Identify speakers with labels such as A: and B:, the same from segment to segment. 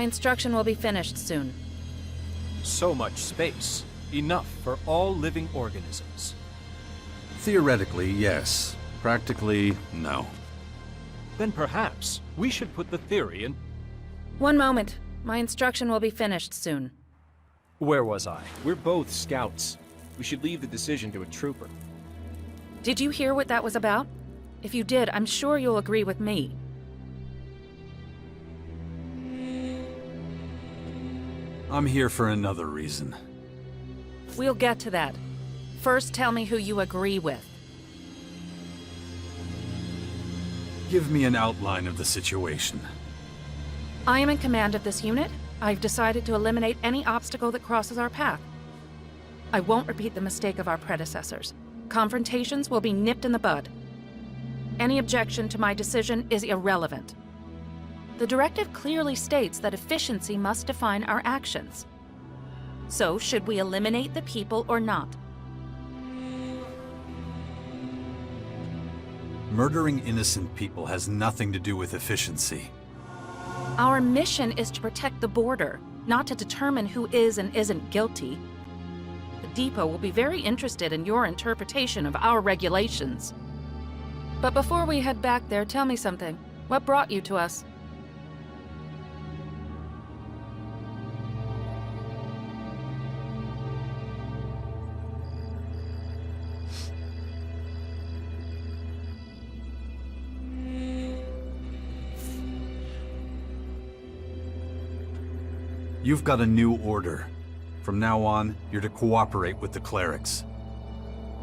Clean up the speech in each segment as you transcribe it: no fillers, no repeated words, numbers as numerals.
A: instruction will be finished soon.
B: So much space. Enough for all living organisms.
C: Theoretically, yes. Practically, no.
B: Then perhaps we should put the theory in...
A: One moment. My instruction will be finished soon.
B: Where was I? We're both scouts. We should leave the decision to a trooper.
A: Did you hear what that was about? If you did, I'm sure you'll agree with me.
C: I'm here for another reason.
A: We'll get to that. First, tell me who you agree with.
C: Give me an outline of the situation.
A: I am in command of this unit. I've decided to eliminate any obstacle that crosses our path. I won't repeat the mistake of our predecessors. Confrontations will be nipped in the bud. Any objection to my decision is irrelevant. The directive clearly states that efficiency must define our actions. So, should we eliminate the people or not?
C: Murdering innocent people has nothing to do with efficiency.
A: Our mission is to protect the border, not to determine who is and isn't guilty. The Depot will be very interested in your interpretation of our regulations. But before we head back there, tell me something. What brought you to us?
C: You've got a new order. From now on, you're to cooperate with the clerics.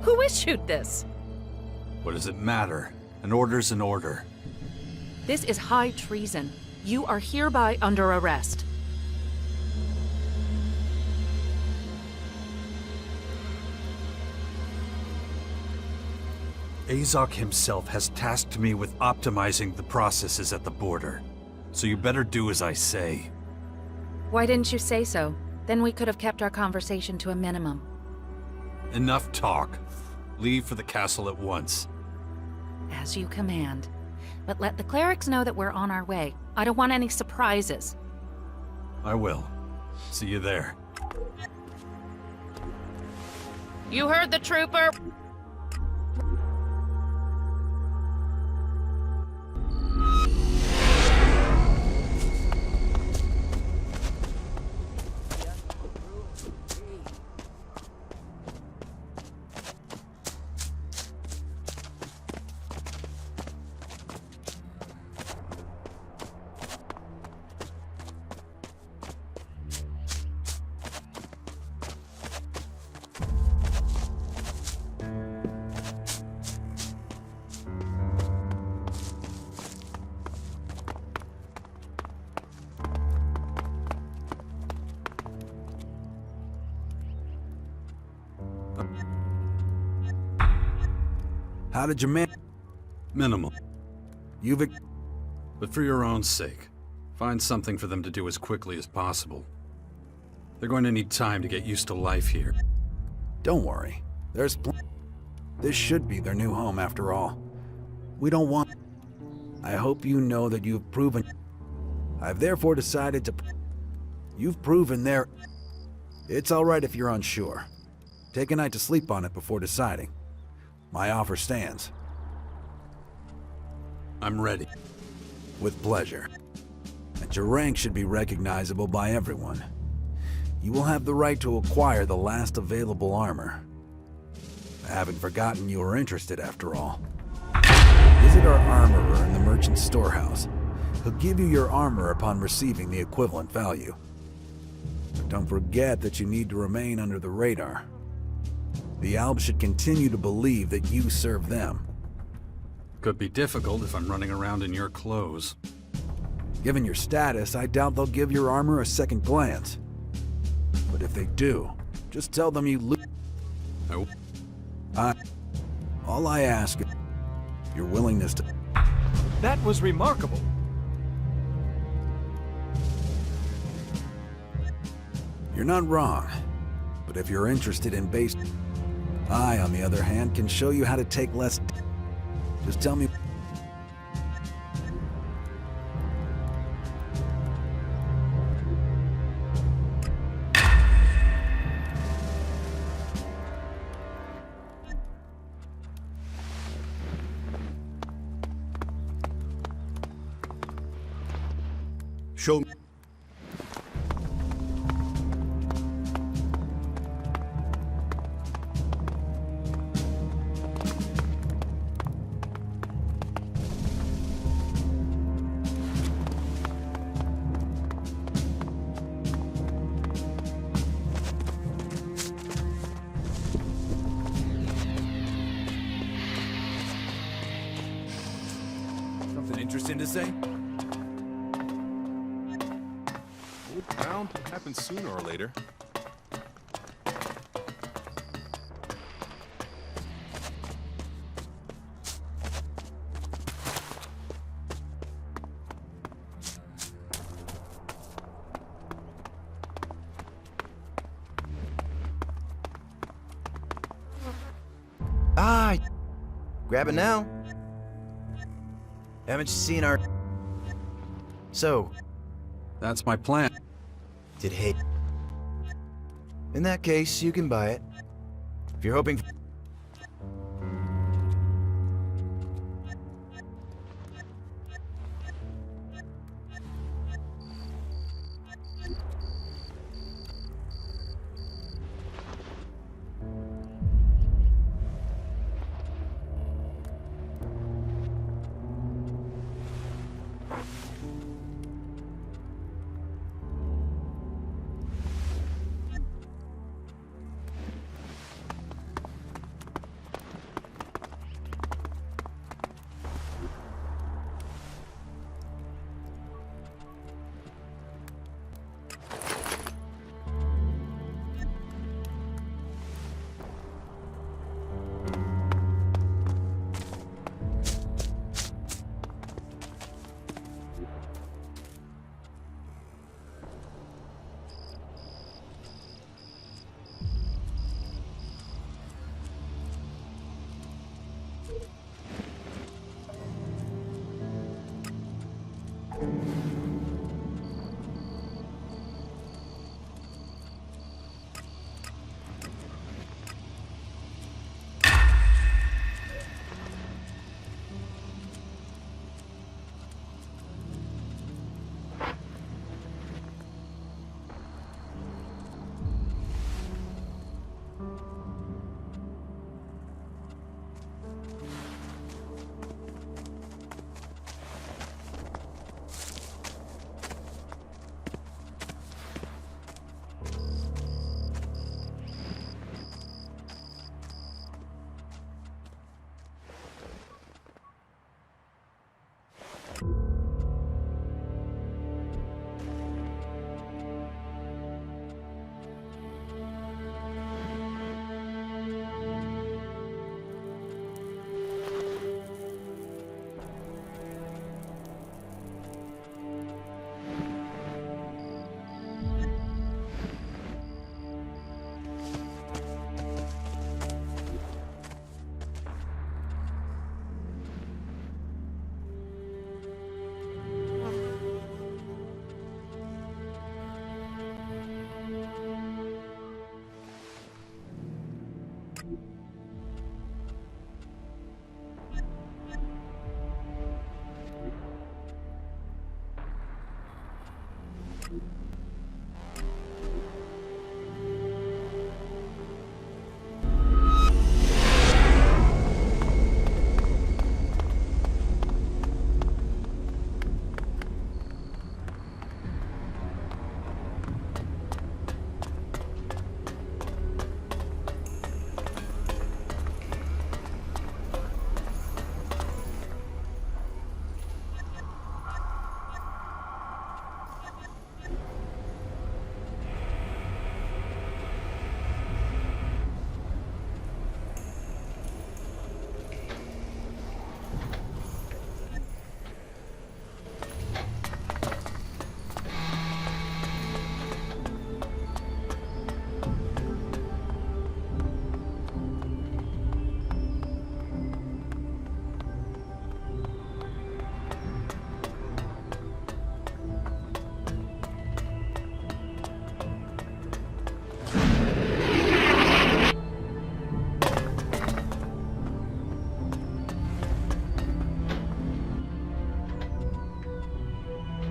A: Who issued this?
C: What does it matter? An order's an order.
A: This is high treason. You are hereby under arrest.
C: Azok himself has tasked me with optimizing the processes at the border. So you better do as I say.
A: Why didn't you say so? Then we could have kept our conversation to a minimum.
C: Enough talk. Leave for the castle at once.
A: As you command. But let the clerics know that we're on our way. I don't want any surprises.
C: I will. See you there.
A: You heard the trooper!
D: How did you man?
C: Minimal.
D: You've...
C: But for your own sake, find something for them to do as quickly as possible. They're going to need time to get used to life here.
D: Don't worry. There's This should be their new home after all. We don't want... I hope you know that you've proven... I've therefore decided to... You've proven there... It's alright if you're unsure. Take a night to sleep on it before deciding. My offer stands.
C: I'm ready.
D: With pleasure. And your rank should be recognizable by everyone. You will have the right to acquire the last available armor. I haven't forgotten you were interested after all. Visit our armorer in the merchant's storehouse. He'll give you your armor upon receiving the equivalent value. But don't forget that you need to remain under the radar. The Albs should continue to believe that you serve them.
C: Could be difficult if I'm running around in your clothes.
D: Given your status, I doubt they'll give your armor a second glance. But if they do, just tell them you all I ask is your willingness to...
B: That was remarkable.
D: You're not wrong. But if you're interested in base... I, on the other hand, can show you how to take less... Just tell me...
E: Show me.
F: Something interesting to say?
G: Bound to happen sooner or later.
F: Ah, grab it now. Haven't you seen our... So,
C: That's my plan.
F: did hate... In that case, you can buy it. If you're hoping...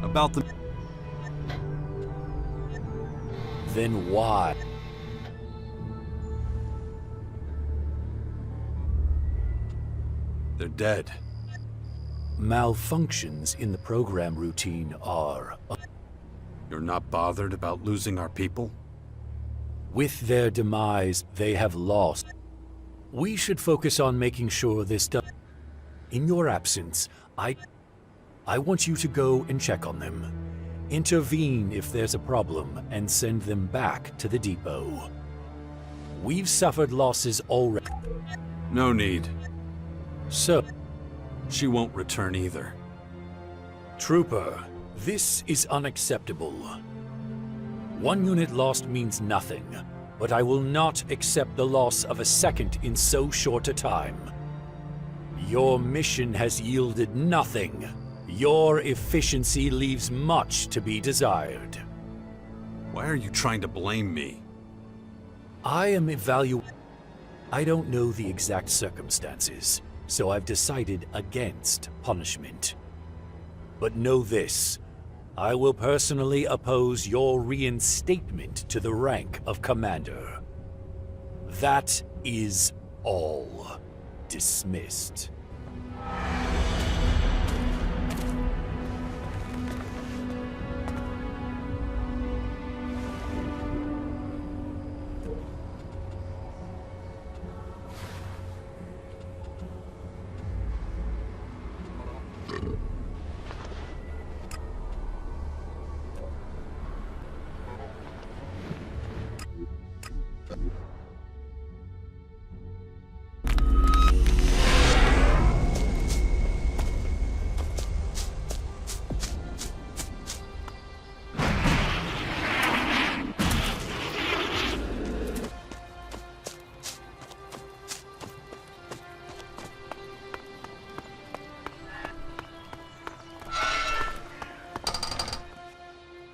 C: About the...
E: Then why?
C: They're dead.
E: Malfunctions in the program routine are...
C: You're not bothered about losing our people?
E: With their demise, they have lost. We should focus on making sure this does... In your absence, I want you to go and check on them. Intervene if there's a problem, and send them back to the depot. We've suffered losses already.
C: No need.
E: So,
C: She won't return either.
E: Trooper, this is unacceptable. One unit lost means nothing, but I will not accept the loss of a second in so short a time. Your mission has yielded nothing. Your efficiency leaves much to be desired.
C: Why are you trying to blame me?
E: I am I don't know the exact circumstances, so I've decided against punishment. But know this, I will personally oppose your reinstatement to the rank of Commander. That is all. Dismissed.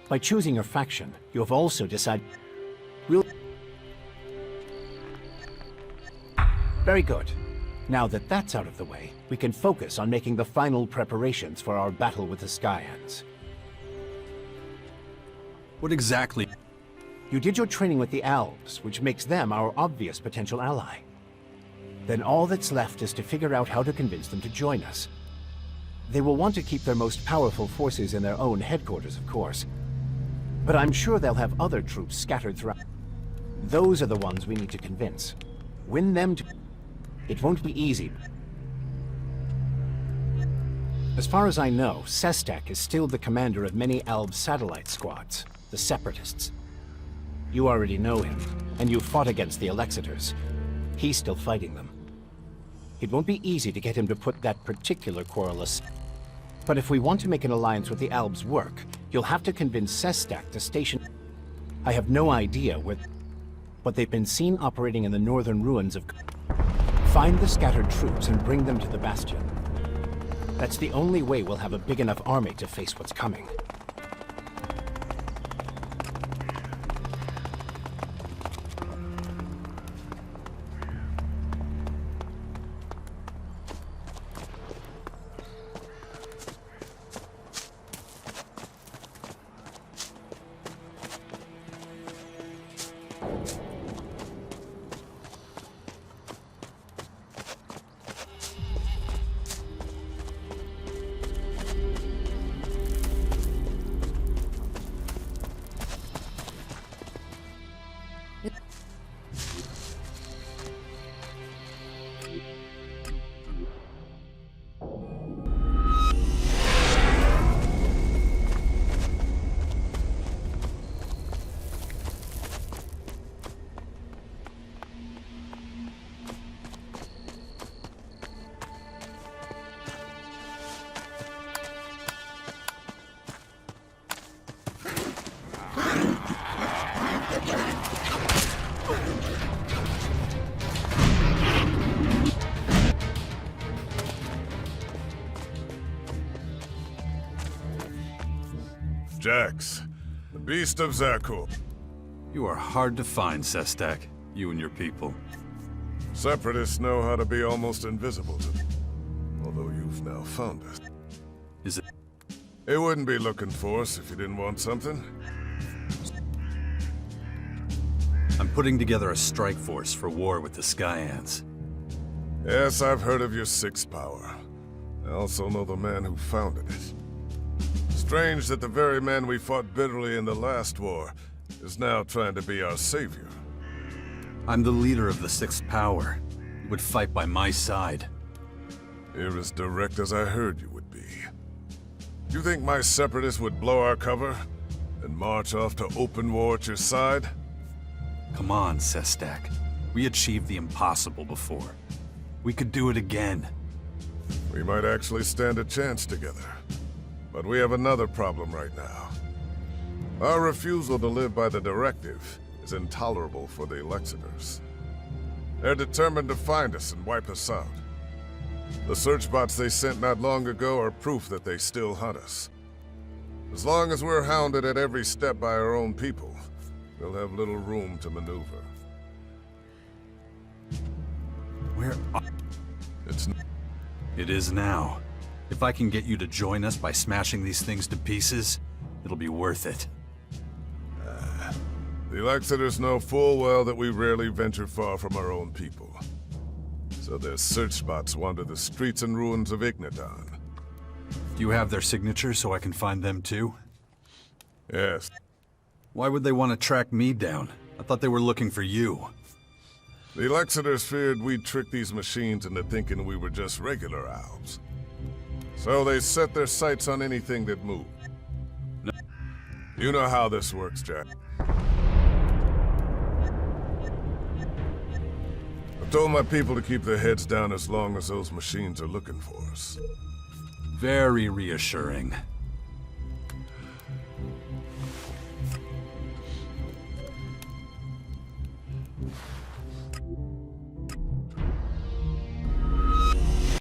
H: By choosing your faction, you have also decided... Very good. Now that that's out of the way, we can focus on making the final preparations for our battle with the Skyhands.
C: What exactly?
H: You did your training with the Elves, which makes them our obvious potential ally. Then all that's left is to figure out how to convince them to join us. They will want to keep their most powerful forces in their own headquarters, of course. But I'm sure they'll have other troops scattered throughout. Those are the ones we need to convince. Win them to... It won't be easy. As far as I know, Sestek is still the commander of many Alb satellite squads, the Separatists. You already know him, and you fought against the Elexitors. He's still fighting them. It won't be easy to get him to put that particular quarrel aside. But if we want to make an alliance with the Albs work, you'll have to convince Sestek to station... I have no idea where... But they've been seen operating in the northern ruins of... Find the scattered troops and bring them to the Bastion. That's the only way we'll have a big enough army to face what's coming.
G: Jax, Beast of Zakul.
C: You are hard to find, Sestek. You and your people.
G: Separatists know how to be almost invisible to them. Although you've now found us.
C: Is it...
G: It wouldn't be looking for us if you didn't want something.
C: putting together a strike force for war with the Skyans.
G: Yes, I've heard of your sixth power. I also know the man who founded it. Strange that the very man we fought bitterly in the last war is now trying to be our savior.
C: I'm the leader of the sixth power. You would fight by my side.
G: You're as direct as I heard you would be. You think my separatists would blow our cover and march off to open war at your side?
C: Come on, Sestak. We achieved the impossible before. We could do it again.
G: We might actually stand a chance together. But we have another problem right now. Our refusal to live by the directive is intolerable for the Elexitors. They're determined to find us and wipe us out. The search bots they sent not long ago are proof that they still hunt us. As long as we're hounded at every step by our own people, we'll have little room to maneuver.
C: Where are... It is now. If I can get you to join us by smashing these things to pieces, it'll be worth it.
G: The Elexitors know full well that we rarely venture far from our own people. So their search spots wander the streets and ruins of Igniton.
C: Do you have their signatures so I can find them too?
G: Yes.
C: Why would they want to track me down? I thought they were looking for you.
G: The Elexitors feared we'd trick these machines into thinking we were just regular Alps. So they set their sights on anything that moved.
C: No.
G: You know how this works, Jack. I've told my people to keep their heads down as long as those machines are looking for us.
C: Very reassuring.